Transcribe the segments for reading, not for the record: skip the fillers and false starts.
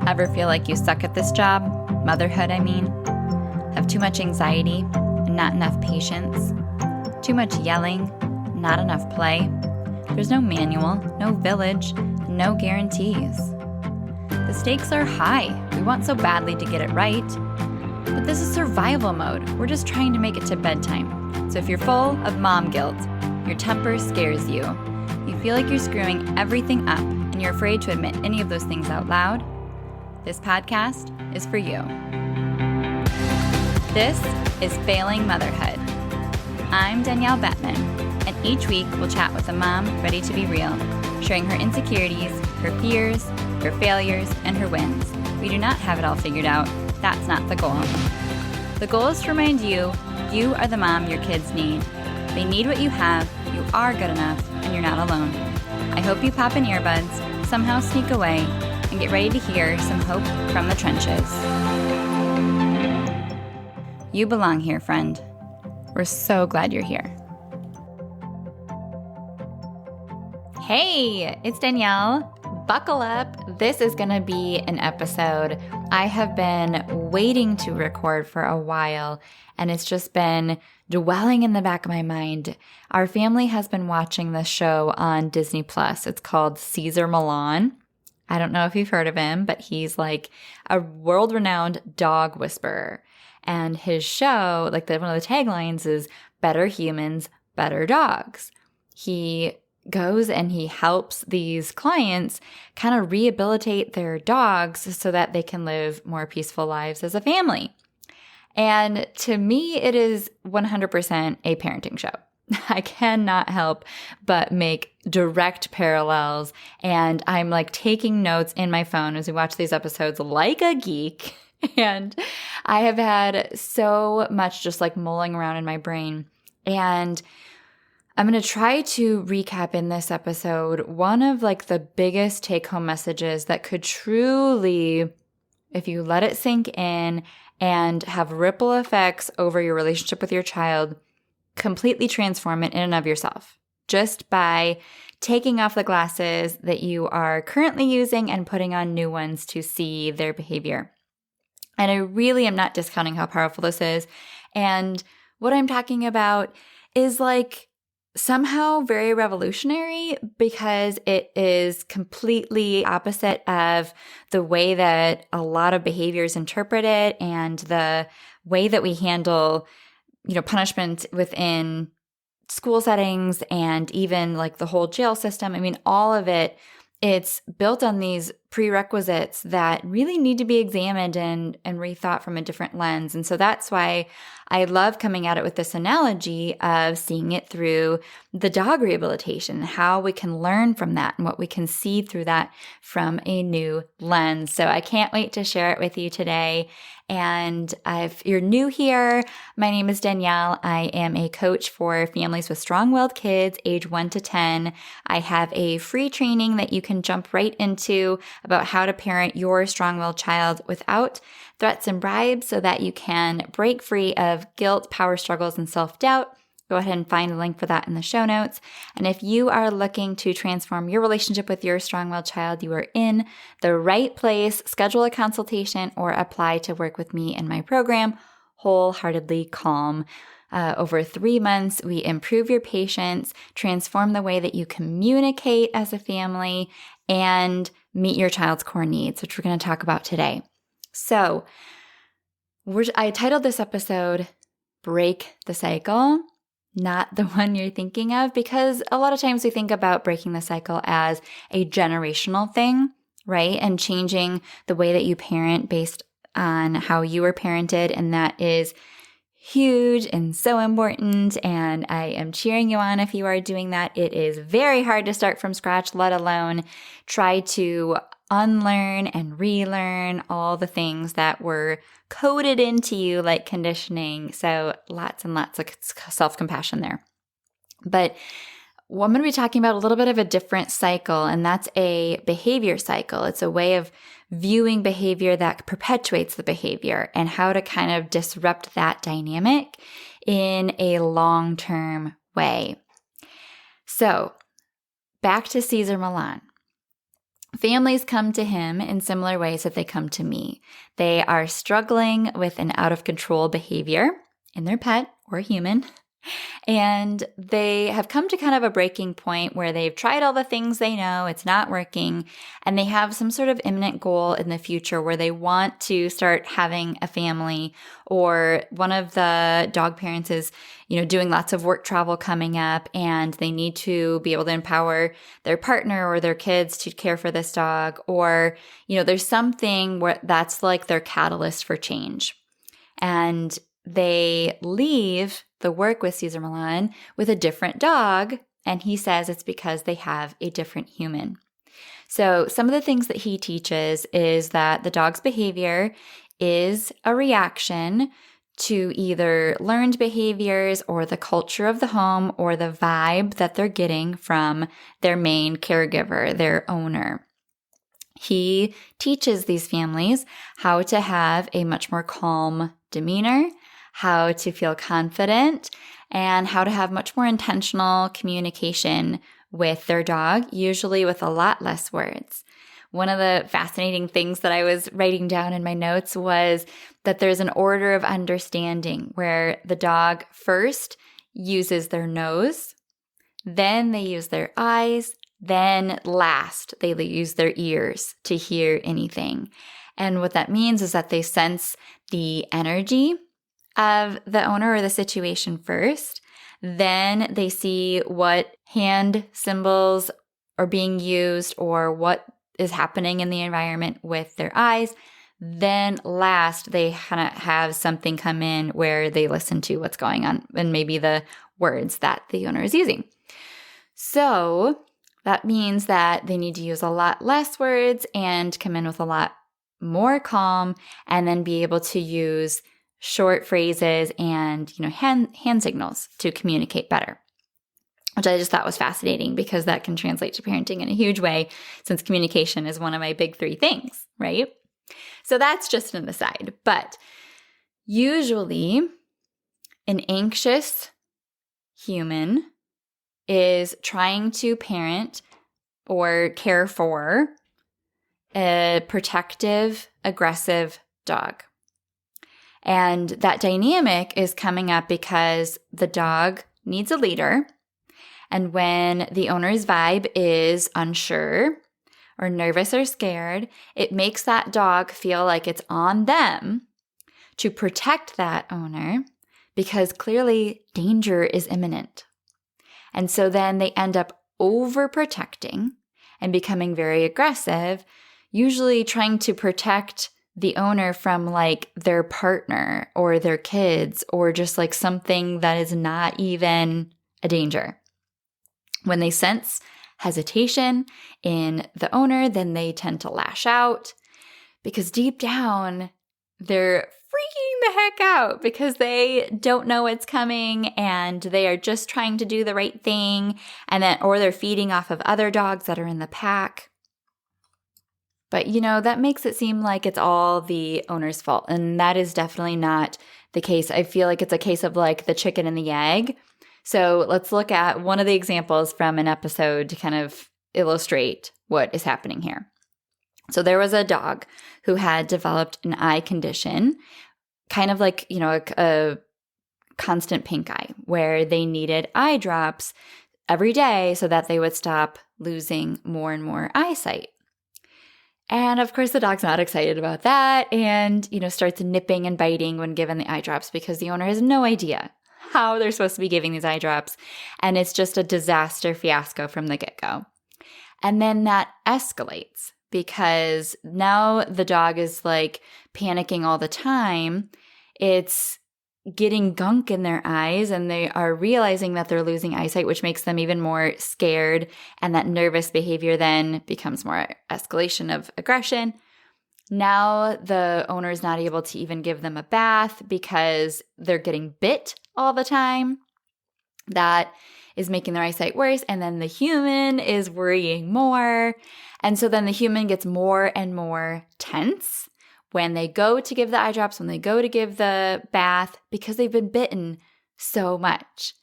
Ever feel like you suck at this job? Motherhood, I mean. Have too much anxiety and not enough patience? Too much yelling, not enough play? There's no manual, no village, no guarantees. The stakes are high. We want so badly to get it right. But this is survival mode. We're just trying to make it to bedtime. So if you're full of mom guilt, your temper scares you, you feel like you're screwing everything up, and you're afraid to admit any of those things out loud, this podcast is for you. This is Failing Motherhood. I'm Danielle Bettman, and each week we'll chat with a mom ready to be real, sharing her insecurities, her fears, her failures, and her wins. We do not have it all figured out. That's not the goal. The goal is to remind you, you are the mom your kids need. They need what you have, you are good enough, and you're not alone. I hope you pop in earbuds, somehow sneak away, and get ready to hear some hope from the trenches. You belong here, friend. We're so glad you're here. Hey, it's Danielle. Buckle up. This is going to be an episode I have been waiting to record for a while, and it's just been dwelling in the back of my mind. Our family has been watching this show on Disney+. It's called Cesar Millan. I don't know if you've heard of him, but he's like a world-renowned dog whisperer. And his show, like one of the taglines is, better humans, better dogs. He goes and he helps these clients kind of rehabilitate their dogs so that they can live more peaceful lives as a family. And to me, it is 100% a parenting show. I cannot help but make direct parallels, and I'm like taking notes in my phone as we watch these episodes like a geek. And I have had so much just like mulling around in my brain. And I'm going to try to recap in this episode one of like the biggest take-home messages that could truly, if you let it sink in and have ripple effects over your relationship with your child, completely transform it in and of yourself just by taking off the glasses that you are currently using and putting on new ones to see their behavior. And I really am not discounting how powerful this is. And what I'm talking about is like somehow very revolutionary because it is completely opposite of the way that a lot of behaviors interpret it and the way that we handle punishment within school settings and even like the whole jail system. I mean, all of it, it's built on these prerequisites that really need to be examined and rethought from a different lens. And so that's why I love coming at it with this analogy of seeing it through the dog rehabilitation, how we can learn from that and what we can see through that from a new lens. So I can't wait to share it with you today. And if you're new here, my name is Danielle. I am a coach for families with strong-willed kids age 1 to 10. I have a free training that you can jump right into about how to parent your strong-willed child without threats and bribes so that you can break free of guilt, power struggles, and self-doubt. Go ahead and find a link for that in the show notes. And if you are looking to transform your relationship with your strong-willed child, you are in the right place. Schedule a consultation or apply to work with me in my program, Wholeheartedly Calm. Over 3 months, we improve your patience, transform the way that you communicate as a family, and meet your child's core needs, which we're going to talk about today. So I titled this episode, Break the Cycle. Not the one you're thinking of, because a lot of times we think about breaking the cycle as a generational thing, right? And changing the way that you parent based on how you were parented. And that is huge and so important. And I am cheering you on if you are doing that. It is very hard to start from scratch, let alone try to unlearn and relearn all the things that were coded into you like conditioning. So lots and lots of self-compassion there. But I'm going to be talking about a little bit of a different cycle, and that's a behavior cycle. It's a way of viewing behavior that perpetuates the behavior and how to kind of disrupt that dynamic in a long-term way. So back to Cesar Millan. Families come to him in similar ways that they come to me. They are struggling with an out-of-control behavior in their pet or human, and they have come to kind of a breaking point where they've tried all the things they know, it's not working, and they have some sort of imminent goal in the future where they want to start having a family, or one of the dog parents is, doing lots of work travel coming up, and they need to be able to empower their partner or their kids to care for this dog, or, there's something where that's like their catalyst for change. And they leave the work with Cesar Millan with a different dog, and he says it's because they have a different human. So some of the things that he teaches is that the dog's behavior is a reaction to either learned behaviors or the culture of the home or the vibe that they're getting from their main caregiver, their owner. He teaches these families how to have a much more calm demeanor, how to feel confident, and how to have much more intentional communication with their dog, usually with a lot less words. One of the fascinating things that I was writing down in my notes was that there's an order of understanding where the dog first uses their nose, then they use their eyes, then last they use their ears to hear anything. And what that means is that they sense the energy of the owner or the situation first. Then they see what hand symbols are being used or what is happening in the environment with their eyes. Then last, they kind of have something come in where they listen to what's going on and maybe the words that the owner is using. So that means that they need to use a lot less words and come in with a lot more calm, and then be able to use short phrases and hand signals to communicate better, which I just thought was fascinating because that can translate to parenting in a huge way, since communication is one of my big 3 things, right? So that's just an aside. But usually an anxious human is trying to parent or care for a protective, aggressive dog. And that dynamic is coming up because the dog needs a leader. And when the owner's vibe is unsure or nervous or scared, it makes that dog feel like it's on them to protect that owner because clearly danger is imminent. And so then they end up overprotecting and becoming very aggressive, usually trying to protect the owner from like their partner or their kids or just like something that is not even a danger. When they sense hesitation in the owner, then they tend to lash out because deep down they're freaking the heck out because they don't know what's coming and they are just trying to do the right thing, and then or they're feeding off of other dogs that are in the pack. But, that makes it seem like it's all the owner's fault. And that is definitely not the case. I feel like it's a case of like the chicken and the egg. So let's look at one of the examples from an episode to kind of illustrate what is happening here. So there was a dog who had developed an eye condition, kind of like, a constant pink eye, where they needed eye drops every day so that they would stop losing more and more eyesight. And of course, the dog's not excited about that and, starts nipping and biting when given the eye drops because the owner has no idea how they're supposed to be giving these eye drops. And it's just a disaster fiasco from the get-go. And then that escalates because now the dog is like panicking all the time. It's getting gunk in their eyes and they are realizing that they're losing eyesight, which makes them even more scared. And that nervous behavior then becomes more escalation of aggression. Now the owner is not able to even give them a bath because they're getting bit all the time. That is making their eyesight worse. And then the human is worrying more. And so then the human gets more and more tense when they go to give the eye drops, when they go to give the bath, because they've been bitten so much.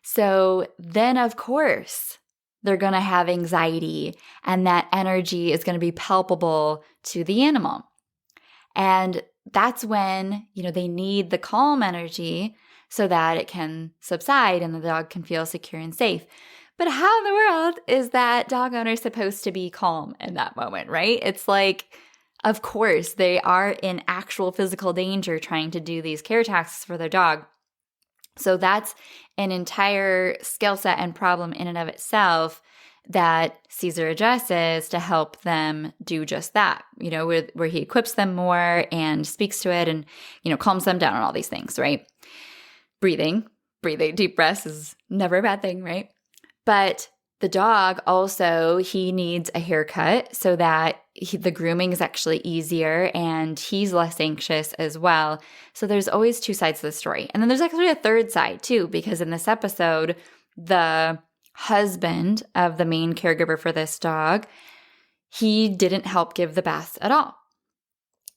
So then, of course, they're going to have anxiety, and that energy is going to be palpable to the animal. And that's when, they need the calm energy so that it can subside and the dog can feel secure and safe. But how in the world is that dog owner supposed to be calm in that moment, right? It's like, of course, they are in actual physical danger trying to do these care tasks for their dog. So that's an entire skill set and problem in and of itself that Caesar addresses to help them do just that, where he equips them more and speaks to it and, calms them down and all these things, right? Breathing, deep breaths is never a bad thing, right? But the dog also, he needs a haircut so that the grooming is actually easier and he's less anxious as well. So there's always two sides to the story. And then there's actually a third side too, because in this episode, the husband of the main caregiver for this dog, he didn't help give the baths at all.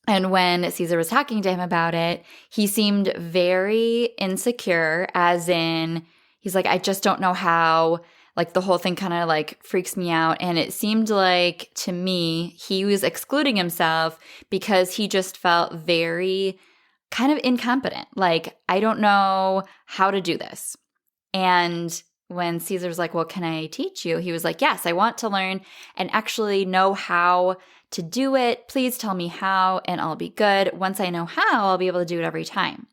And when Caesar was talking to him about it, he seemed very insecure, as in, he's like, I just don't know how, like the whole thing kind of like freaks me out. And it seemed like to me, he was excluding himself because he just felt very kind of incompetent. Like, I don't know how to do this. And when Caesar was like, well, can I teach you? He was like, yes, I want to learn and actually know how to do it. Please tell me how and I'll be good. Once I know how, I'll be able to do it every time.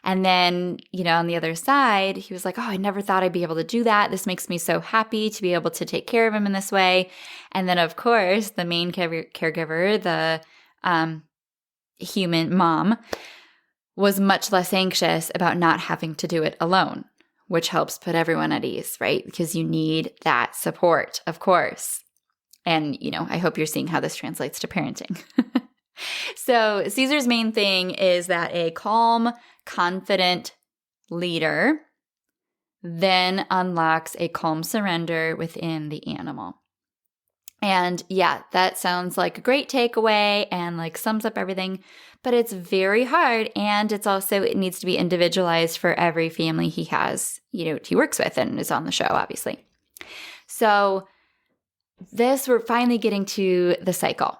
And then, on the other side, he was like, oh, I never thought I'd be able to do that. This makes me so happy to be able to take care of him in this way. And then, of course, the main caregiver, the human mom, was much less anxious about not having to do it alone, which helps put everyone at ease, right? Because you need that support, of course. And, I hope you're seeing how this translates to parenting. So Caesar's main thing is that a calm, confident leader then unlocks a calm surrender within the animal. And yeah, that sounds like a great takeaway and like sums up everything, but it's very hard. And it needs to be individualized for every family he has, he works with and is on the show, obviously. So we're finally getting to the cycle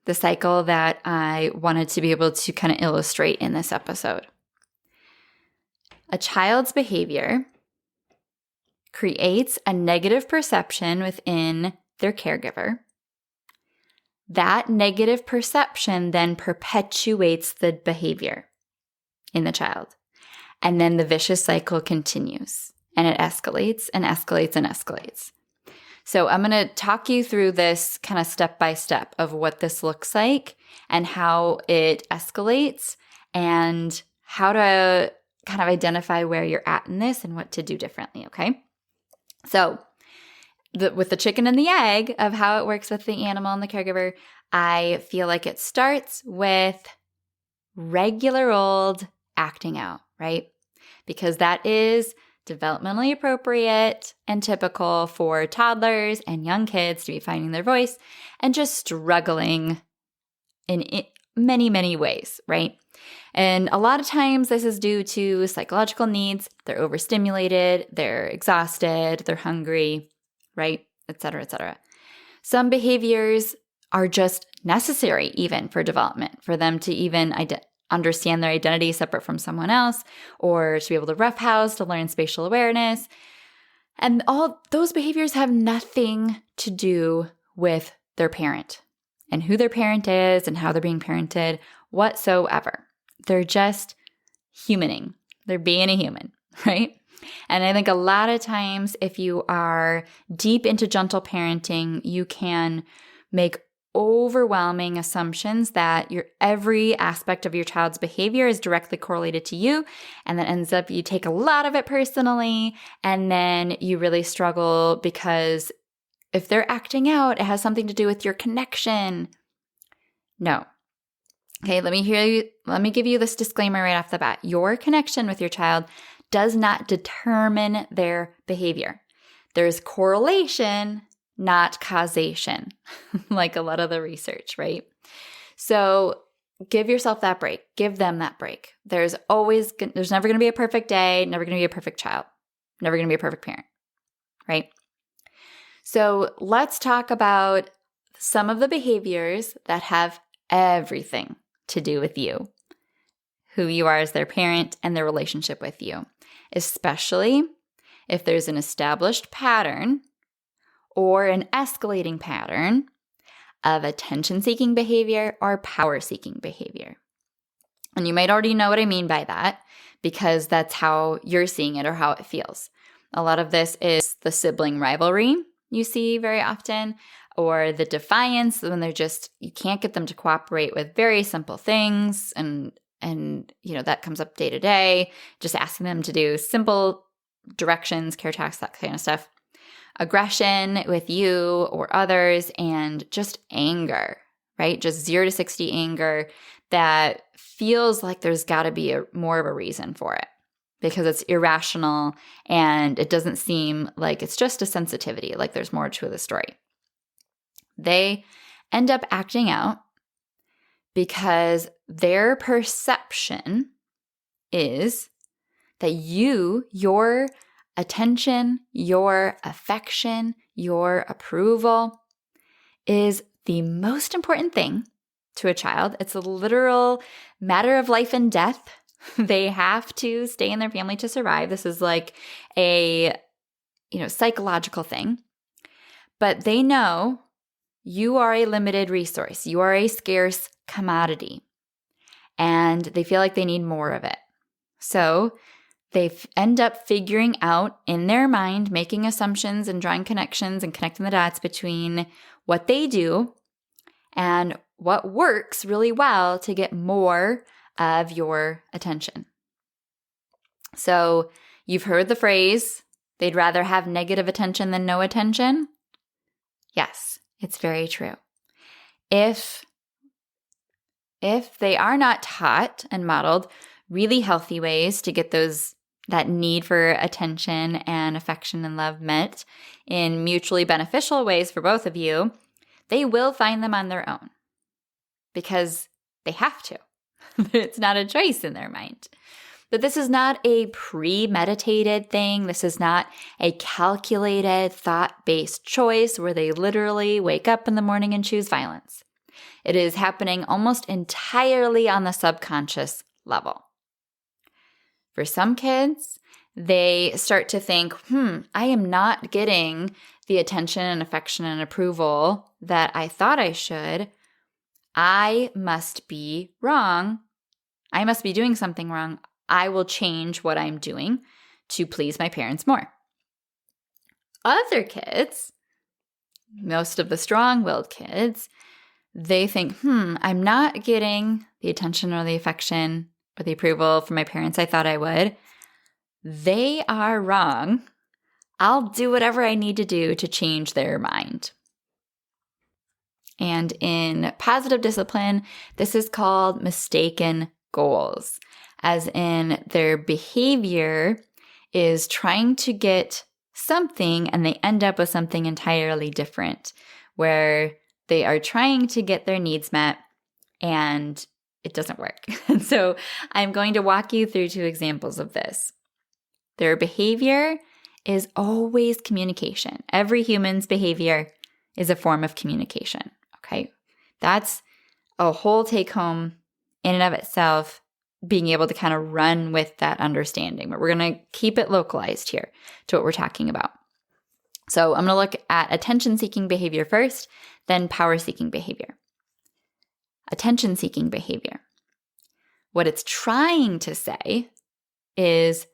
that I wanted to be able to kind of illustrate in this episode. A child's behavior creates a negative perception within their caregiver. That negative perception then perpetuates the behavior in the child. And then the vicious cycle continues and it escalates and escalates and escalates. So I'm going to talk you through this kind of step by step of what this looks like and how it escalates and how to kind of identify where you're at in this and what to do differently, okay? So with the chicken and the egg of how it works with the animal and the caregiver, I feel like it starts with regular old acting out, right? Because that is developmentally appropriate and typical for toddlers and young kids to be finding their voice and just struggling in many, many ways, right? And a lot of times this is due to psychological needs. They're overstimulated, they're exhausted, they're hungry, right? Et cetera, et cetera. Some behaviors are just necessary even for development, for them to even understand their identity separate from someone else, or to be able to roughhouse, to learn spatial awareness. And all those behaviors have nothing to do with their parent and who their parent is and how they're being parented whatsoever. They're just humaning. They're being a human, right? And I think a lot of times if you are deep into gentle parenting, you can make overwhelming assumptions that every aspect of your child's behavior is directly correlated to you, and that ends up you take a lot of it personally, and then you really struggle because if they're acting out, it has something to do with your connection. No. Okay, let me give you this disclaimer right off the bat. Your connection with your child does not determine their behavior. There's correlation, not causation, like a lot of the research, right? So give yourself that break. Give them that break. There's never going to be a perfect day, never going to be a perfect child, never going to be a perfect parent, right? So let's talk about some of the behaviors that have everything to do with you, who you are as their parent and their relationship with you, especially if there's an established pattern or an escalating pattern of attention-seeking behavior or power-seeking behavior. And you might already know what I mean by that because that's how you're seeing it or how it feels. A lot of this is the sibling rivalry you see very often, or the defiance when you can't get them to cooperate with very simple things, and that comes up day to day, just asking them to do simple directions, care tasks, that kind of stuff. Aggression with you or others, and just anger, right? Just 0 to 60 anger that feels like there's got to be more of a reason for it because it's irrational and it doesn't seem like it's just a sensitivity, like there's more to the story. They end up acting out because their perception is that your attention, your affection, your approval is the most important thing to a child. It's a literal matter of life and death. They have to stay in their family to survive. This is like a psychological thing. But they know you are a limited resource. You are a scarce commodity. And they feel like they need more of it. So they end up figuring out in their mind, making assumptions and drawing connections and connecting the dots between what they do and what works really well to get more of your attention. So you've heard the phrase, they'd rather have negative attention than no attention. Yes, it's very true. If they are not taught and modeled really healthy ways to get that need for attention and affection and love met in mutually beneficial ways for both of you, they will find them on their own because they have to. It's not a choice in their mind. But this is not a premeditated thing. This is not a calculated, thought-based choice where they literally wake up in the morning and choose violence. It is happening almost entirely on the subconscious level. For some kids, they start to think, I am not getting the attention and affection and approval that I thought I should. I must be wrong. I must be doing something wrong. I will change what I'm doing to please my parents more. Other kids, most of the strong-willed kids, they think, I'm not getting the attention or the affection or the approval from my parents I thought I would. They are wrong. I'll do whatever I need to do to change their mind. And in positive discipline, this is called mistaken goals, as in their behavior is trying to get something and they end up with something entirely different, where they are trying to get their needs met and it doesn't work. And so I'm going to walk you through 2 examples of this. Their behavior is always communication. Every human's behavior is a form of communication, okay? That's a whole take-home in and of itself, being able to kind of run with that understanding. But we're going to keep it localized here to what we're talking about. So I'm going to look at attention-seeking behavior first, then power-seeking behavior. Attention-seeking behavior. What it's trying to say is,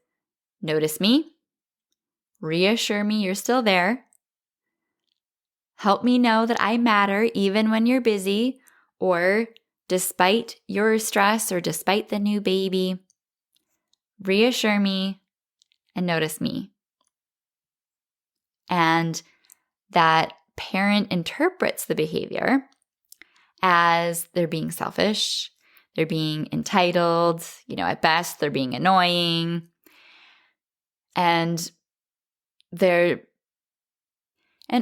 notice me, reassure me you're still there, help me know that I matter even when you're busy, or despite your stress or despite the new baby, reassure me and notice me. And that parent interprets the behavior as they're being selfish, they're being entitled, at best they're being annoying, and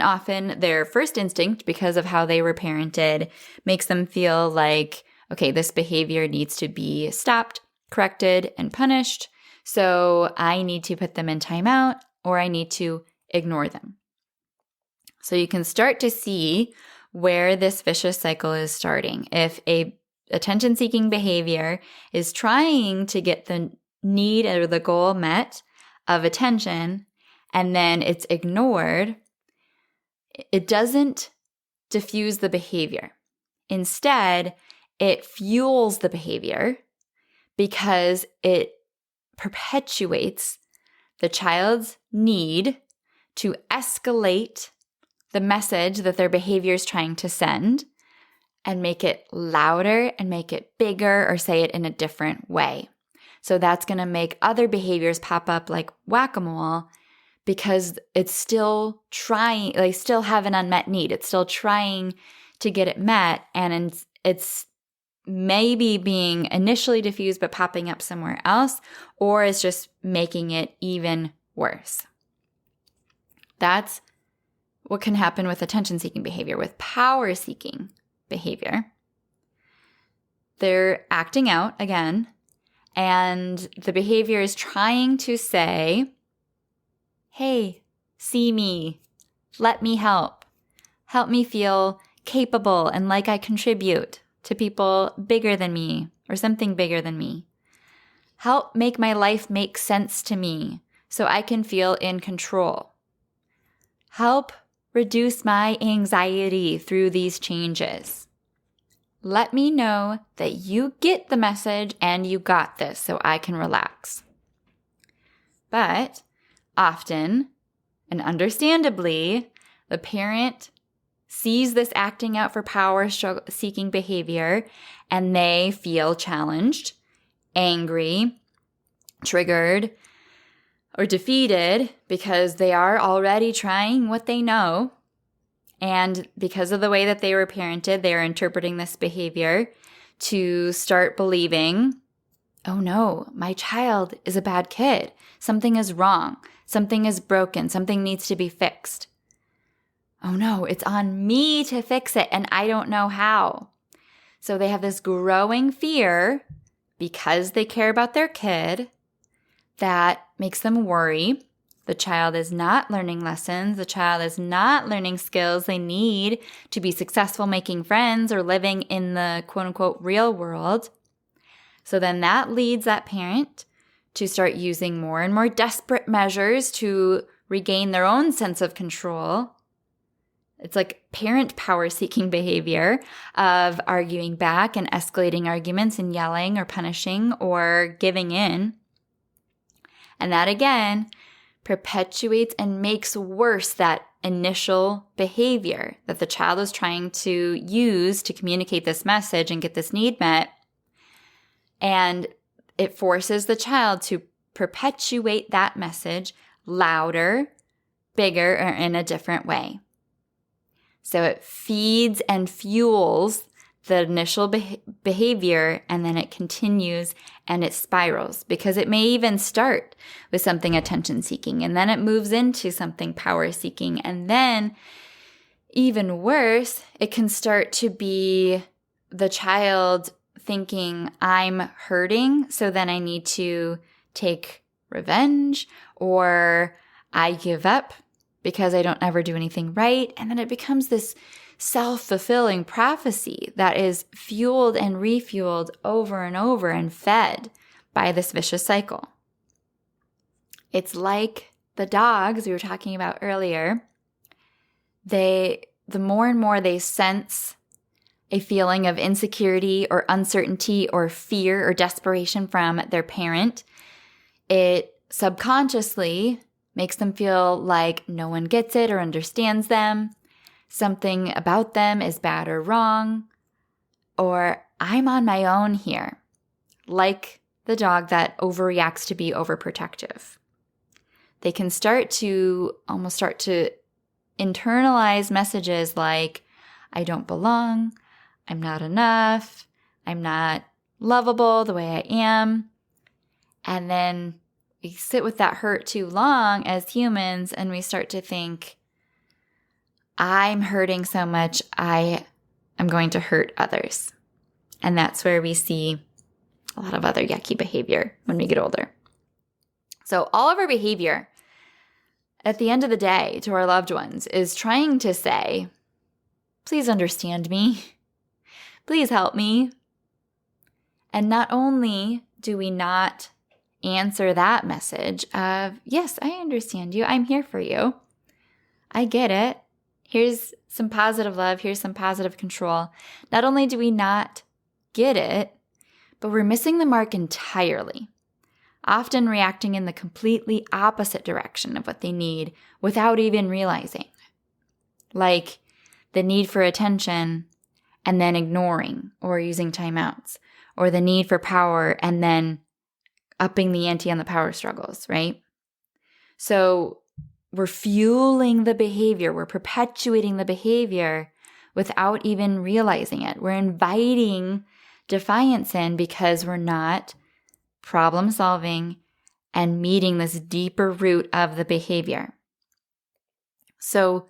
often their first instinct, because of how they were parented, makes them feel like, okay, this behavior needs to be stopped, corrected, and punished, so I need to put them in timeout or I need to ignore them. So you can start to see where this vicious cycle is starting. If a attention-seeking behavior is trying to get the need or the goal met of attention, and then it's ignored, it doesn't diffuse the behavior. Instead, it fuels the behavior because it perpetuates the child's need to escalate the message that their behavior is trying to send and make it louder and make it bigger or say it in a different way. So that's going to make other behaviors pop up like whack-a-mole because it's still trying, they still have an unmet need. It's still trying to get it met, and it's maybe being initially diffused but popping up somewhere else, or is just making it even worse. That's what can happen with attention-seeking behavior. With power-seeking behavior, they're acting out again, and the behavior is trying to say, hey, see me, let me help me feel capable and like I contribute to people bigger than me or something bigger than me. Help make my life make sense to me so I can feel in control. Help reduce my anxiety through these changes. Let me know that you get the message and you got this so I can relax. But often, and understandably, the parent sees this acting out for power-seeking behavior and they feel challenged, angry, triggered, or defeated because they are already trying what they know. And because of the way that they were parented, they are interpreting this behavior to start believing, oh no, my child is a bad kid. Something is wrong. Something is broken. Something needs to be fixed. Oh no, it's on me to fix it and I don't know how. So they have this growing fear because they care about their kid that makes them worry. The child is not learning lessons. The child is not learning skills they need to be successful making friends or living in the quote unquote real world. So then that leads that parent to start using more and more desperate measures to regain their own sense of control. It's like parent power-seeking behavior of arguing back and escalating arguments and yelling or punishing or giving in. And that again perpetuates and makes worse that initial behavior that the child is trying to use to communicate this message and get this need met. And it forces the child to perpetuate that message louder, bigger, or in a different way. So it feeds and fuels the initial behavior, and then it continues and it spirals because it may even start with something attention-seeking, and then it moves into something power-seeking, and then even worse, it can start to be the child thinking, I'm hurting, so then I need to take revenge, or I give up because I don't ever do anything right. And then it becomes this self-fulfilling prophecy that is fueled and refueled over and over and fed by this vicious cycle. It's like the dogs we were talking about earlier. The more and more they sense a feeling of insecurity or uncertainty or fear or desperation from their parent, it subconsciously makes them feel like no one gets it or understands them, something about them is bad or wrong, or I'm on my own here, like the dog that overreacts to be overprotective. They can start to internalize messages like, I don't belong, I'm not enough, I'm not lovable the way I am, and then we sit with that hurt too long as humans and we start to think, I'm hurting so much, I am going to hurt others. And that's where we see a lot of other yucky behavior when we get older. So all of our behavior, at the end of the day to our loved ones is trying to say, please understand me. Please help me. And not only do we not answer that message of, yes, I understand you. I'm here for you. I get it. Here's some positive love. Here's some positive control. Not only do we not get it, but we're missing the mark entirely, often reacting in the completely opposite direction of what they need without even realizing. Like the need for attention and then ignoring or using timeouts, or the need for power and then upping the ante on the power struggles, right? So we're fueling the behavior, we're perpetuating the behavior without even realizing it. We're inviting defiance in because we're not problem solving and meeting this deeper root of the behavior. So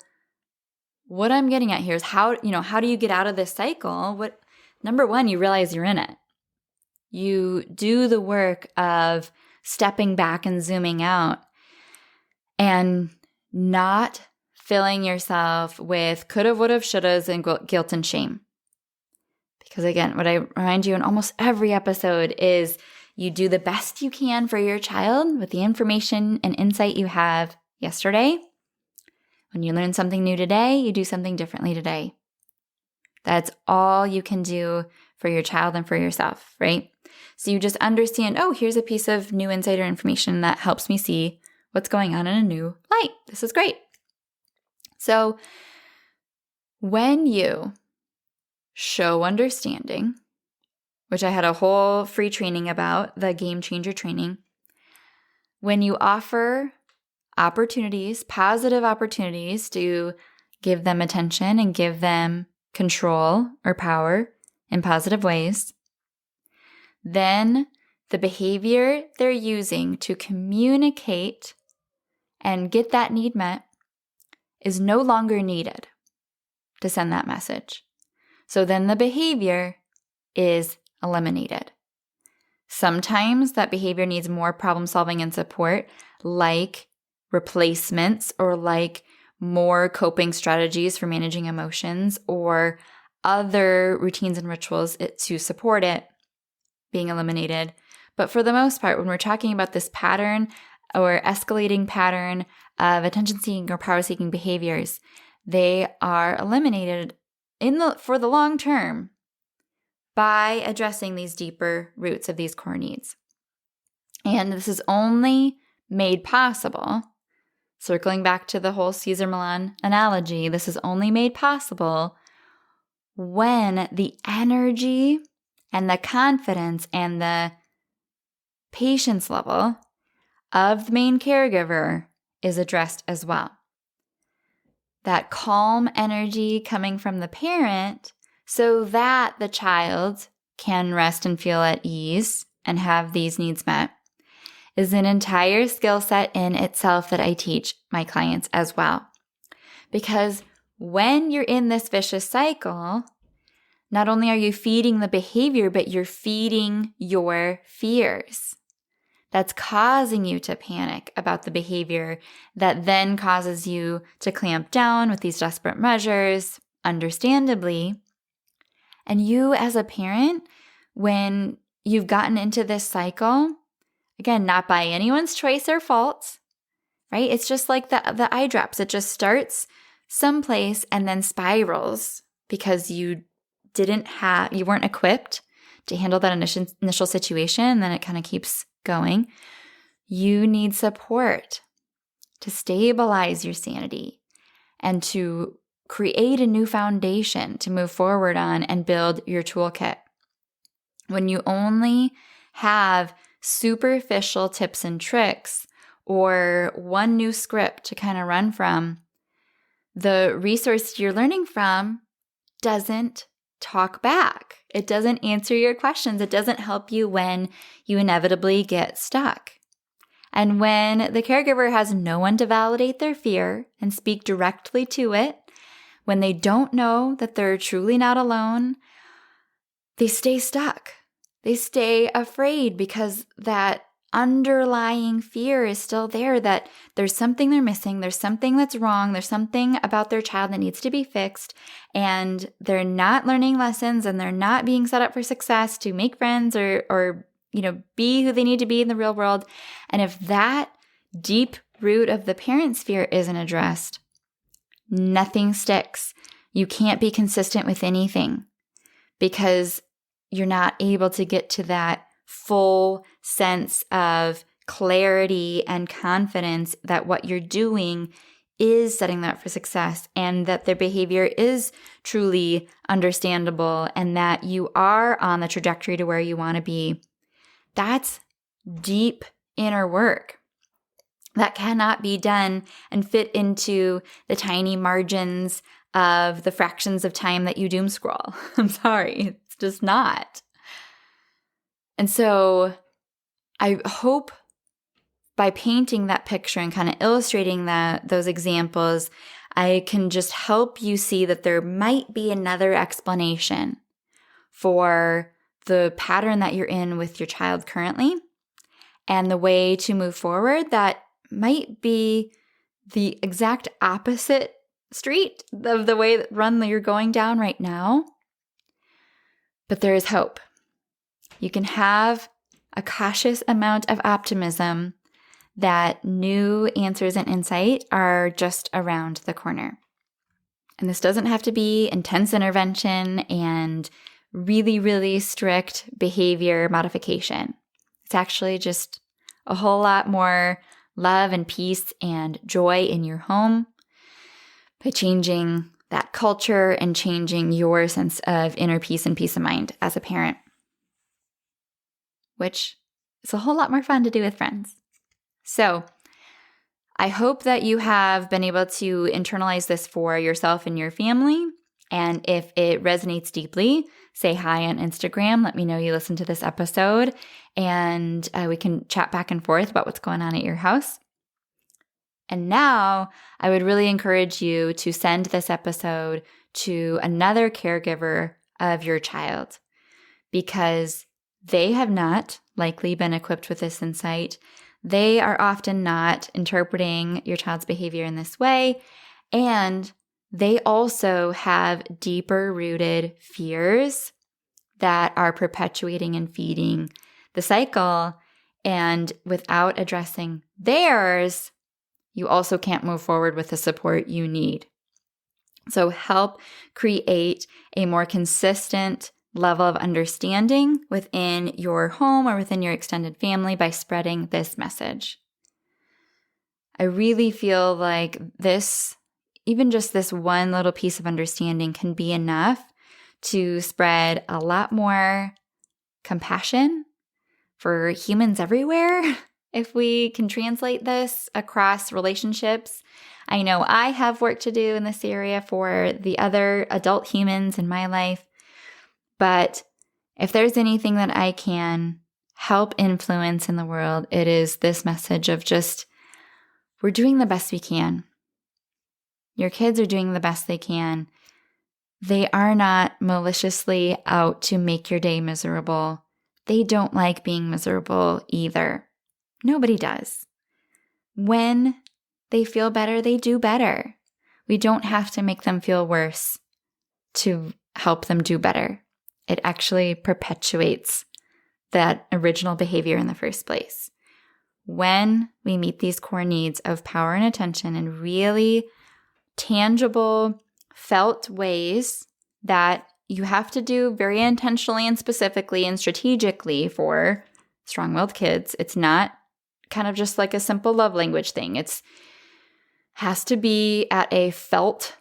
what I'm getting at here is how do you get out of this cycle? Number one, you realize you're in it. You do the work of stepping back and zooming out and not filling yourself with coulda, woulda, shouldas and guilt and shame. Because again, what I remind you in almost every episode is you do the best you can for your child with the information and insight you have yesterday. When you learn something new today, you do something differently today. That's all you can do for your child and for yourself, right? So you just understand, oh, here's a piece of new insight or information that helps me see what's going on in a new light. This is great. So when you show understanding, which I had a whole free training about, the game changer training, when you offer opportunities, positive opportunities to give them attention and give them control or power in positive ways, then the behavior they're using to communicate and get that need met is no longer needed to send that message. So then the behavior is eliminated. Sometimes that behavior needs more problem solving and support, like replacements or like more coping strategies for managing emotions or other routines and rituals to support it being eliminated. But for the most part, when we're talking about this pattern or escalating pattern of attention-seeking or power-seeking behaviors, they are eliminated for the long term by addressing these deeper roots of these core needs. And this is only made possible, circling back to the whole Caesar Milan analogy, this is only made possible when the energy and the confidence and the patience level of the main caregiver is addressed as well. That calm energy coming from the parent so that the child can rest and feel at ease and have these needs met is an entire skill set in itself that I teach my clients as well. Because when you're in this vicious cycle, not only are you feeding the behavior, but you're feeding your fears. That's causing you to panic about the behavior that then causes you to clamp down with these desperate measures, understandably. And you as a parent, when you've gotten into this cycle, again, not by anyone's choice or fault, right? It's just like the eye drops. It just starts someplace and then spirals because you weren't equipped to handle that initial situation, and then it kind of keeps going. You need support to stabilize your sanity and to create a new foundation to move forward on and build your toolkit. When you only have superficial tips and tricks or one new script to kind of run from, the resource you're learning from doesn't talk back. It doesn't answer your questions. It doesn't help you when you inevitably get stuck. And when the caregiver has no one to validate their fear and speak directly to it, when they don't know that they're truly not alone, they stay stuck. They stay afraid because that underlying fear is still there that there's something they're missing, there's something that's wrong, there's something about their child that needs to be fixed, and they're not learning lessons and they're not being set up for success to make friends or be who they need to be in the real world. And if that deep root of the parent's fear isn't addressed, nothing sticks. You can't be consistent with anything because you're not able to get to that full sense of clarity and confidence that what you're doing is setting them up for success and that their behavior is truly understandable and that you are on the trajectory to where you want to be. That's deep inner work that cannot be done and fit into the tiny margins of the fractions of time that you doom scroll. I'm sorry, it's just not. And so I hope by painting that picture and kind of illustrating those examples, I can just help you see that there might be another explanation for the pattern that you're in with your child currently and the way to move forward that might be the exact opposite street of the way that run that you're going down right now. But there is hope. You can have a cautious amount of optimism that new answers and insight are just around the corner. And this doesn't have to be intense intervention and really, really strict behavior modification. It's actually just a whole lot more love and peace and joy in your home by changing that culture and changing your sense of inner peace and peace of mind as a parent, which is a whole lot more fun to do with friends. So I hope that you have been able to internalize this for yourself and your family. And if it resonates deeply, say hi on Instagram. Let me know you listened to this episode and we can chat back and forth about what's going on at your house. And now I would really encourage you to send this episode to another caregiver of your child because they have not likely been equipped with this insight. They are often not interpreting your child's behavior in this way, and they also have deeper rooted fears that are perpetuating and feeding the cycle. And without addressing theirs, you also can't move forward with the support you need. So help create a more consistent level of understanding within your home or within your extended family by spreading this message. I really feel like this, even just this one little piece of understanding can be enough to spread a lot more compassion for humans everywhere. If we can translate this across relationships, I know I have work to do in this area for the other adult humans in my life. But if there's anything that I can help influence in the world, it is this message of just, we're doing the best we can. Your kids are doing the best they can. They are not maliciously out to make your day miserable. They don't like being miserable either. Nobody does. When they feel better, they do better. We don't have to make them feel worse to help them do better. It actually perpetuates that original behavior in the first place. When we meet these core needs of power and attention in really tangible, felt ways that you have to do very intentionally and specifically and strategically for strong-willed kids, it's not kind of just like a simple love language thing. It's has to be at a felt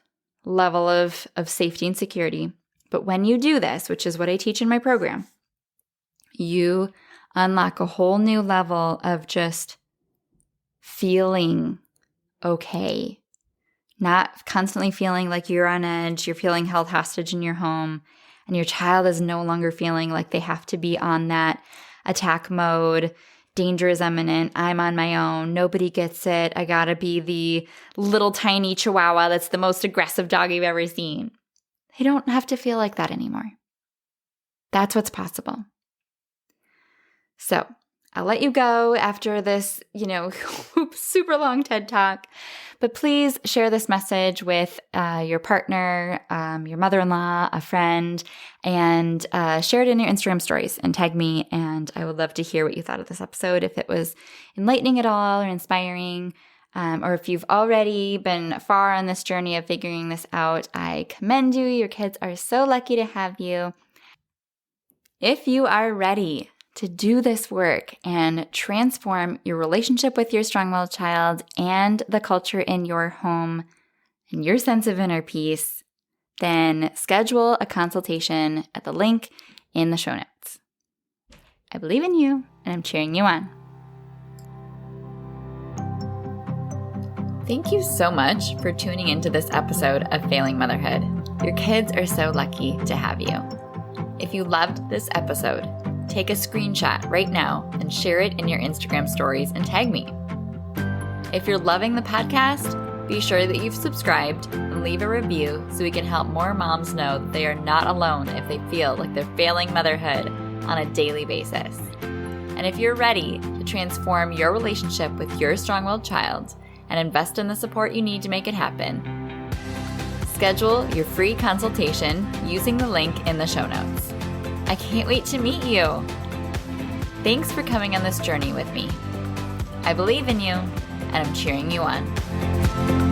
level of safety and security. But when you do this, which is what I teach in my program, you unlock a whole new level of just feeling okay. Not constantly feeling like you're on edge, you're feeling held hostage in your home, and your child is no longer feeling like they have to be on that attack mode, danger is imminent, I'm on my own, nobody gets it, I gotta be the little tiny Chihuahua that's the most aggressive dog you've ever seen. They don't have to feel like that anymore. That's what's possible. So I'll let you go after this, super long TED Talk. But please share this message with your partner, your mother-in-law, a friend, and share it in your Instagram stories and tag me. And I would love to hear what you thought of this episode, if it was enlightening at all or inspiring, or if you've already been far on this journey of figuring this out. I commend you. Your kids are so lucky to have you. If you are ready to do this work and transform your relationship with your strong-willed child and the culture in your home and your sense of inner peace, then schedule a consultation at the link in the show notes. I believe in you, and I'm cheering you on. Thank you so much for tuning into this episode of Failing Motherhood. Your kids are so lucky to have you. If you loved this episode, take a screenshot right now and share it in your Instagram stories and tag me. If you're loving the podcast, be sure that you've subscribed and leave a review so we can help more moms know that they are not alone if they feel like they're failing motherhood on a daily basis. And if you're ready to transform your relationship with your strong-willed child and invest in the support you need to make it happen, schedule your free consultation using the link in the show notes. I can't wait to meet you. Thanks for coming on this journey with me. I believe in you, and I'm cheering you on.